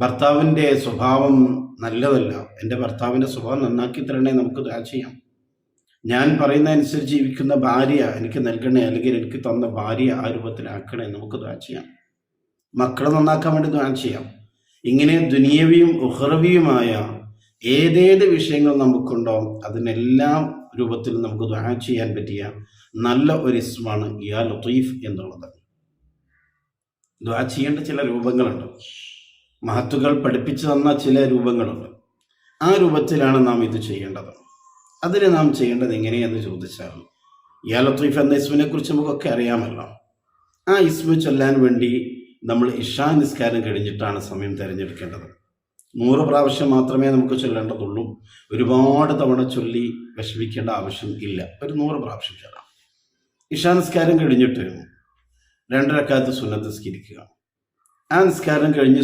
ഭർത്താവിൻ്റെ സ്വഭാവം നല്ലതല്ല, എൻ്റെ ഭർത്താവിൻ്റെ സ്വഭാവം നന്നാക്കി തരണേ, നമുക്ക് ദുആ ചെയ്യാം. ഞാൻ പറയുന്ന അനുസരിച്ച് ജീവിക്കുന്ന ഭാര്യ എനിക്ക് നൽകണേ, അല്ലെങ്കിൽ എനിക്ക് തന്ന ഭാര്യ ആ രൂപത്തിലാക്കണേ, നമുക്ക് ദുആ ചെയ്യാം. മക്കളെ നന്നാക്കാൻ വേണ്ടി ദുആ ചെയ്യാം. ഇങ്ങനെ ദുനിയവിയും ഉഖ്റവിയുമായ ഏതേത് വിഷയങ്ങൾ നമുക്കുണ്ടോ അതിനെല്ലാം രൂപത്തിൽ നമുക്ക് ദുആ ചെയ്യാൻ പറ്റിയ നല്ല ഒരു ഇസ്മാണ് യാ ലത്തീഫ് എന്നുള്ളത്. ദുആ ചെയ്യേണ്ട ചില രൂപങ്ങളുണ്ട്, മഹത്തുക്കൾ പഠിപ്പിച്ചു തന്ന ചില രൂപങ്ങളുണ്ട്. ആ രൂപത്തിലാണ് നാം ഇത് ചെയ്യേണ്ടത്. അതിന് നാം ചെയ്യേണ്ടത് എങ്ങനെയെന്ന് ചോദിച്ചാൽ, യാ ലത്തീഫ് എന്ന ഇസ്മിനെ കുറിച്ച് നമുക്കൊക്കെ അറിയാമല്ലോ. ആ ഇസ്മ ചൊല്ലാൻ വേണ്ടി നമ്മൾ ഇശാ നിസ്കാരം കഴിഞ്ഞിട്ടാണ് സമയം തിരഞ്ഞെടുക്കേണ്ടത്. 100 പ്രാവശ്യം മാത്രമേ നമുക്ക് ചൊല്ലേണ്ടതുള്ളൂ. ഒരുപാട് തവണ ചൊല്ലി വിഷമിക്കേണ്ട ആവശ്യം ഇല്ല. ഒരു 100 പ്രാവശ്യം ചൊല്ലാം. ഇശാ നിസ്കാരം കഴിഞ്ഞിട്ട് 2 റക്അത്ത് സുന്നത്ത് നിസ്കരിക്കുക. ആ നിസ്കാരം കഴിഞ്ഞ്